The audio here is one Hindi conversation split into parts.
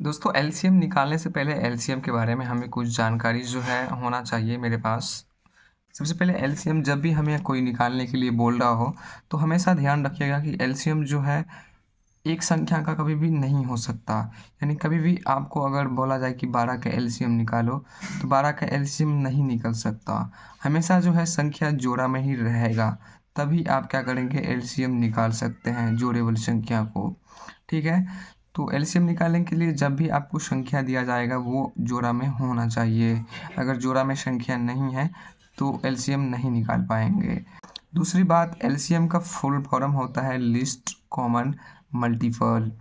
दोस्तों एलसीएम निकालने से पहले एलसीएम के बारे में हमें कुछ जानकारी जो है होना चाहिए मेरे पास। सबसे पहले एलसीएम जब भी हमें कोई निकालने के लिए बोल रहा हो तो हमेशा ध्यान रखिएगा कि एलसीएम जो है एक संख्या का कभी भी नहीं हो सकता। यानी कभी भी आपको अगर बोला जाए कि 12 का एलसीएम निकालो तो 12 का एलसीएम नहीं निकल सकता। हमेशा जो है संख्या जोड़ा में ही रहेगा, तभी आप क्या करेंगे एलसीएम निकाल सकते हैं जोड़े वाली संख्या को। ठीक है, तो एलसीएम निकालने के लिए जब भी आपको संख्या दिया जाएगा वो जोड़ा में होना चाहिए। अगर जोड़ा में संख्या नहीं है तो एलसीएम नहीं निकाल पाएंगे। दूसरी बात, एलसीएम का फुल फॉर्म होता है लीस्ट कॉमन मल्टीपल,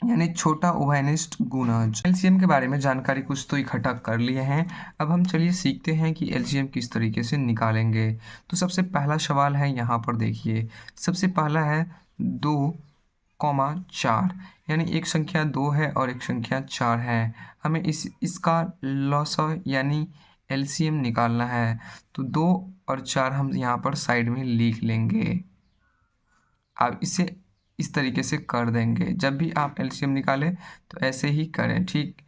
यानी छोटा उभयनिष्ठ गुणज। एलसीएम के बारे में जानकारी कुछ तो इकट्ठा कर लिए हैं, अब हम चलिए सीखते हैं कि एलसीएम किस तरीके से निकालेंगे। तो सबसे पहला सवाल है यहाँ पर देखिए, सबसे पहला है 2,4, यानी एक संख्या 2 है और एक संख्या 4 है। हमें इसका लॉसअ यानी एलसीएम निकालना है। तो 2 और 4 हम यहाँ पर साइड में लिख लेंगे। आप इसे इस तरीके से कर देंगे। जब भी आप एलसीएम निकालें तो ऐसे ही करें, ठीक।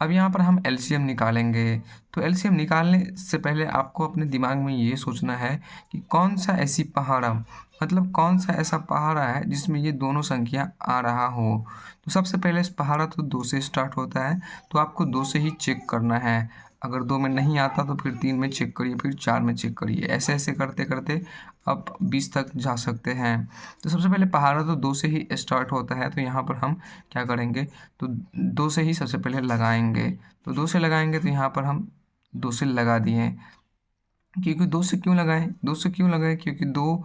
अब यहाँ पर हम एलसीएम निकालेंगे। तो एलसीएम निकालने से पहले आपको अपने दिमाग में ये सोचना है कि कौन सा ऐसी पहाड़ा, मतलब कौन सा ऐसा पहाड़ा है जिसमें ये दोनों संख्या आ रहा हो। तो सबसे पहले इस पहाड़ा तो 2 से स्टार्ट होता है, तो आपको 2 से ही चेक करना है। अगर 2 में नहीं आता तो फिर 3 में चेक करिए, फिर 4 में चेक करिए। ऐसे ऐसे करते करते आप 20 तक जा सकते हैं। तो सबसे पहले पहाड़ा तो 2 से ही स्टार्ट होता है, तो यहाँ पर हम क्या करेंगे, तो 2 से ही सबसे पहले लगाएंगे। तो 2 से लगाएंगे तो यहाँ पर हम 2 से लगा दिए। क्योंकि 2 से क्यों लगाएं, 2 से क्यों लगाएं, क्योंकि 2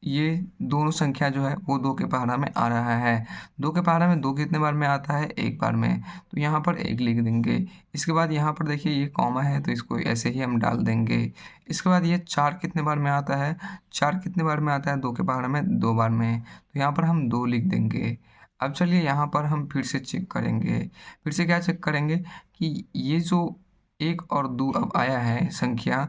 ये दोनों संख्या जो है वो 2 के पहाड़ा में आ रहा है। 2 के पहाड़ा में 2 कितने बार में आता है, एक बार में, तो यहाँ पर 1 लिख देंगे। इसके बाद यहाँ पर देखिए ये कॉमा है तो इसको ऐसे ही हम डाल देंगे। इसके बाद ये 4 कितने बार में आता है, 4 कितने बार में आता है 2 के पहाड़ा में, 2 बार में, तो यहाँ पर हम 2 लिख देंगे। अब चलिए यहाँ पर हम फिर से चेक करेंगे। फिर से क्या चेक करेंगे कि ये जो 1 और 2 अब आया है संख्या,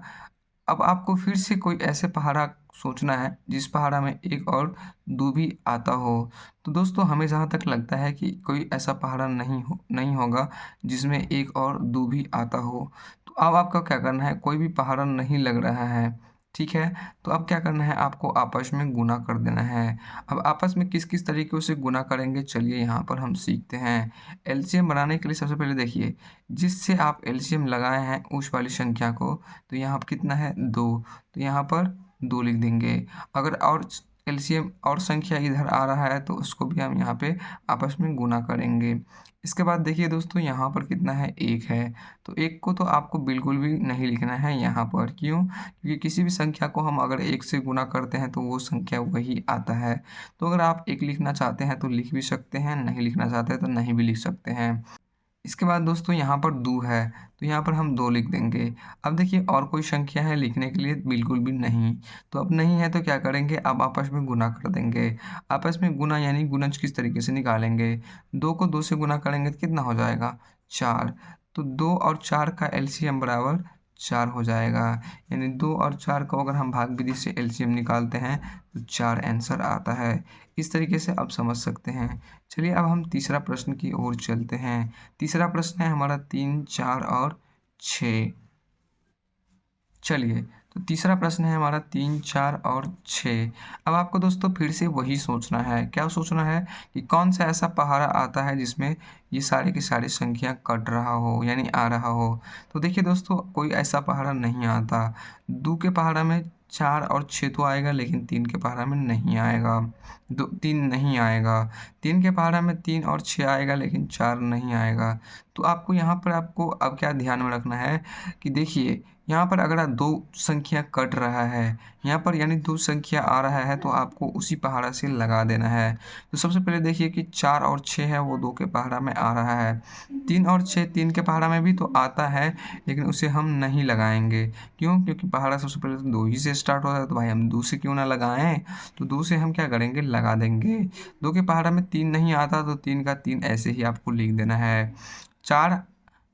अब आपको फिर से कोई ऐसे पहाड़ा सोचना है जिस पहाड़ा में 1 और 2 भी आता हो। तो दोस्तों हमें जहाँ तक लगता है कि कोई ऐसा पहाड़ा नहीं होगा जिसमें 1 और 2 भी आता हो। तो अब आपका क्या करना है, कोई भी पहाड़ा नहीं लग रहा है, ठीक है। तो अब क्या करना है, आपको आपस में गुना कर देना है। अब आपस में किस किस तरीके से गुना करेंगे चलिए यहाँ पर हम सीखते हैं। एलसीएम बनाने के लिए सबसे पहले देखिए, जिससे आप एलसीएम लगाए हैं उस वाली संख्या को, तो यहाँ पर कितना है 2, तो यहाँ पर 2 लिख देंगे। अगर और एलसीएम और संख्या इधर आ रहा है तो उसको भी हम यहाँ पे आपस में गुना करेंगे। इसके बाद देखिए दोस्तों यहाँ पर कितना है, 1 है, तो 1 को तो आपको बिल्कुल भी नहीं लिखना है यहाँ पर। क्यों, क्योंकि किसी भी संख्या को हम अगर 1 से गुना करते हैं तो वो संख्या वही आता है। तो अगर आप 1 लिखना चाहते हैं तो लिख भी सकते हैं, नहीं लिखना चाहते हैं तो नहीं भी लिख सकते हैं। इसके बाद दोस्तों यहाँ पर 2 है, तो यहाँ पर हम 2 लिख देंगे। अब देखिए और कोई संख्या है लिखने के लिए, बिल्कुल भी नहीं। तो अब नहीं है तो क्या करेंगे, अब आपस में गुना कर देंगे। आपस में गुना यानी गुणज किस तरीके से निकालेंगे, 2 को 2 से गुना करेंगे तो कितना हो जाएगा, 4। तो 2 और 4 का एलसीएम बराबर 4 हो जाएगा। यानी 2 और 4 को अगर हम भाग विधि से एलसीएम निकालते हैं तो 4 आंसर आता है। इस तरीके से आप समझ सकते हैं। चलिए अब हम तीसरा प्रश्न की ओर चलते हैं। तीसरा प्रश्न है हमारा 3, 4 और 6। चलिए, तो तीसरा प्रश्न है हमारा 3, 4 और 6। अब आपको दोस्तों फिर से वही सोचना है। क्या सोचना है कि कौन सा ऐसा पहाड़ा आता है जिसमें ये सारे की सारी संख्या कट रहा हो यानी आ रहा हो। तो देखिए दोस्तों कोई ऐसा पहाड़ा नहीं आता। 2 के पहाड़ा में 4 और 6 तो आएगा, लेकिन 3 के पहाड़ा में नहीं आएगा। 3 नहीं आएगा। 3 के पहाड़ा में 3 और 6 आएगा, लेकिन 4 नहीं आएगा। तो आपको यहाँ पर आपको अब क्या ध्यान में रखना है कि देखिए यहाँ पर अगर 2 संख्या कट रहा है यहाँ पर, यानी 2 संख्या आ रहा है, तो आपको उसी पहाड़ा से लगा देना है। तो सबसे पहले देखिए कि 4 और 6 है वो 2 के पहाड़ा में आ रहा है। 3 और 6 3 के पहाड़ा में भी तो आता है, लेकिन उसे हम नहीं लगाएंगे। क्यों, क्योंकि पहाड़ा सबसे पहले तो 2 ही से स्टार्ट होता है, तो भाई हम 2 से क्यों ना लगाएं। तो 2 से हम क्या करेंगे, लगा देंगे। 2 के पहाड़ा में 3 नहीं आता, तो 3 का 3 ऐसे ही आपको लिख देना है। 4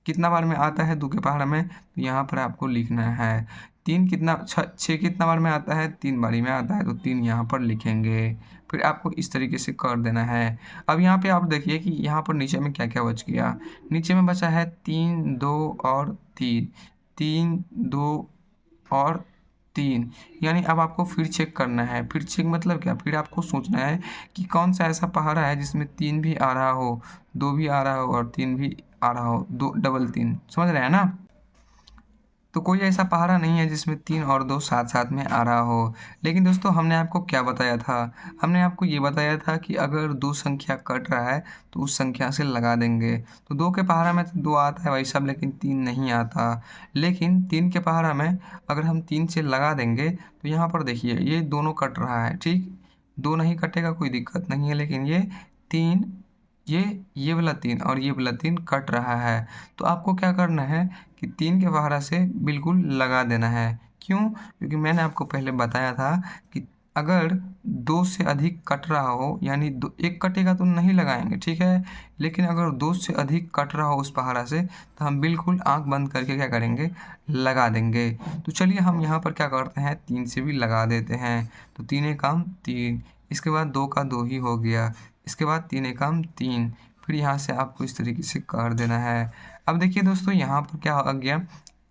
कितना बार में आता है 2 के पहाड़ा में, तो यहाँ पर आपको लिखना है 3 कितना 6 कितना बार में आता है, 3 बारी में आता है, तो 3 यहाँ पर लिखेंगे। फिर आपको इस तरीके से कर देना है। अब यहाँ पे आप देखिए कि यहाँ पर नीचे में क्या-क्या बच गया। नीचे में बचा है 3, 2 और 3, 3, 2 और 3, यानी अब आपको फिर चेक करना है। फिर चेक मतलब क्या? फिर आपको सोचना है कि कौन सा ऐसा पहाड़ा है जिसमें 3 भी आ रहा हो, 2 भी आ रहा हो और 3 भी आ रहा हो, 2 डबल 3, समझ रहे हैं ना? तो कोई ऐसा पहाड़ा नहीं है जिसमें 3 और 2 साथ-साथ में आ रहा हो। लेकिन दोस्तों हमने आपको क्या बताया था? हमने आपको ये बताया था कि अगर 2 संख्या कट रहा है तो उस संख्या से लगा देंगे। तो 2 के पहाड़ा में तो 2 आता है भाई साहब, लेकिन 3 नहीं आता। लेकिन 3 के पहाड़ा में अगर हम 3 से लगा देंगे तो यहाँ पर देखिए ये दोनों कट रहा है, ठीक? 2 नहीं कटेगा, कोई दिक्कत नहीं है, लेकिन ये 3, ये वाला 3 और ये वाला 3 कट रहा है। तो आपको क्या करना है कि 3 के पहाड़ा से बिल्कुल लगा देना है। क्यों? क्योंकि मैंने आपको पहले बताया था कि अगर 2 से अधिक कट रहा हो, यानी 1 कटेगा तो नहीं लगाएंगे, ठीक है? लेकिन अगर 2 से अधिक कट रहा हो उस पहाड़ा से, तो हम बिल्कुल आँख बंद करके क्या करेंगे, लगा देंगे। तो चलिए हम यहाँ पर क्या करते हैं, 3 से भी लगा देते हैं। तो 3 एकम 3, इसके बाद 2 का 2 ही हो गया, इसके बाद 3 एकम 3, फिर यहाँ से आपको इस तरीके से कर देना है। अब देखिए दोस्तों यहाँ पर क्या आ गया,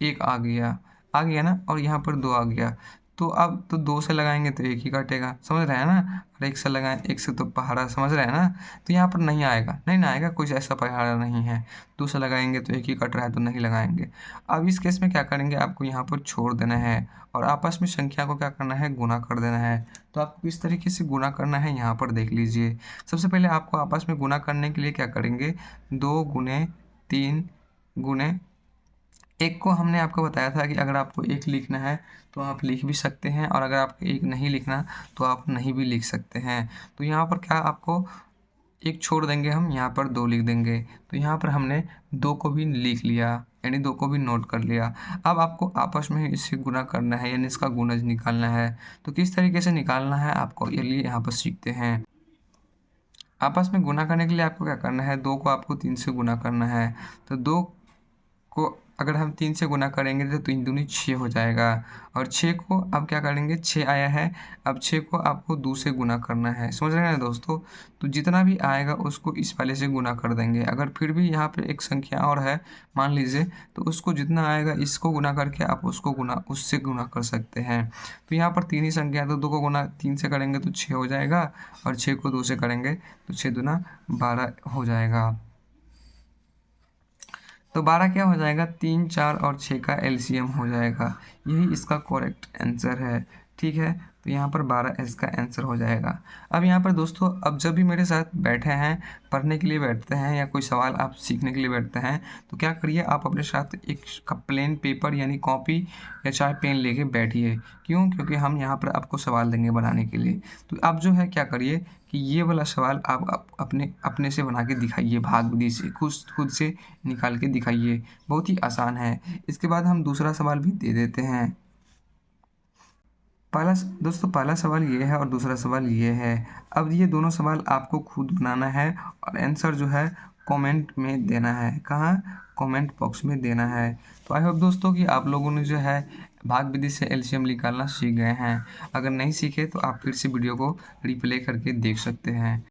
1 आ गया ना, और यहाँ पर 2 आ गया। तो अब तो 2 से लगाएंगे तो 1 ही कटेगा, समझ रहे हैं ना? और 1 से लगाएं, 1 से तो पहाड़ा, समझ रहे हैं ना? तो यहाँ पर नहीं आएगा, नहीं ना आएगा, कुछ ऐसा पहाड़ा नहीं है। 2 से लगाएंगे तो 1 ही कट रहा है तो नहीं लगाएंगे। अब इस केस में क्या करेंगे, आपको यहाँ पर छोड़ देना है और आपस में संख्या को क्या करना है, गुणा कर देना है। तो आपको किस तरीके से गुणा करना है यहाँ पर देख लीजिए। सबसे पहले आपको आपस में गुणा करने के लिए क्या करेंगे, 2 गुणे 3 गुणे 1 को हमने आपको बताया था कि अगर आपको 1 लिखना है तो आप लिख भी सकते हैं, और अगर आपको 1 नहीं लिखना तो आप नहीं भी लिख सकते हैं। तो यहाँ पर क्या आपको 1 छोड़ देंगे, हम यहाँ पर 2 लिख देंगे। तो यहाँ पर हमने 2 को भी लिख लिया, यानी 2 को भी नोट कर लिया। अब आपको आपस में इसे गुणा करना है, यानी इसका गुणज निकालना है। तो किस तरीके से निकालना है आपको चलिए यहाँ पर सीखते हैं। आपस में गुणा करने के लिए आपको क्या करना है, 2 को आपको 3 से गुणा करना है। तो 2 को अगर हम 3 से गुणा करेंगे तो 3 दूनी 6 हो जाएगा, और 6 को अब क्या करेंगे, 6 आया है, अब 6 को आपको 2 से गुणा करना है, समझ रहे हैं ना दोस्तों? तो जितना भी आएगा उसको इस वाले से गुणा कर देंगे। अगर फिर भी यहाँ पे एक संख्या और है मान लीजिए, तो उसको जितना आएगा इसको गुणा करके आप उससे गुणा कर सकते हैं। तो यहाँ पर 3 ही संख्या है, तो 2 को गुणा 3 से करेंगे तो 6 हो जाएगा, और 6 को 2 से करेंगे तो 6 दूना 12 हो जाएगा। तो 12 क्या हो जाएगा, 3, 4 और 6 का एलसीएम हो जाएगा। यही इसका करेक्ट आंसर है, ठीक है? तो यहाँ पर 12 इसका आंसर हो जाएगा। अब यहाँ पर दोस्तों, अब जब भी मेरे साथ बैठे हैं, पढ़ने के लिए बैठते हैं या कोई सवाल आप सीखने के लिए बैठते हैं, तो क्या करिए, आप अपने साथ एक प्लेन पेपर यानी कॉपी या चाहे पेन लेके बैठिए। क्यों? क्योंकि हम यहाँ पर आपको सवाल देंगे बनाने के लिए। तो आप जो है क्या करिए कि ये वाला सवाल आप अपने अपने से बना के दिखाइए, भाग विधि से खुद से निकाल के दिखाइए, बहुत ही आसान है। इसके बाद हम दूसरा सवाल भी दे देते हैं। दोस्तों पहला सवाल ये है और दूसरा सवाल ये है। अब ये दोनों सवाल आपको खुद बनाना है और आंसर जो है कमेंट में देना है। कहाँ? कमेंट बॉक्स में देना है। तो आई होप दोस्तों कि आप लोगों ने जो है भाग विधि से एलसीएम निकालना सीख गए हैं। अगर नहीं सीखे तो आप फिर से वीडियो को रिप्ले करके देख सकते हैं।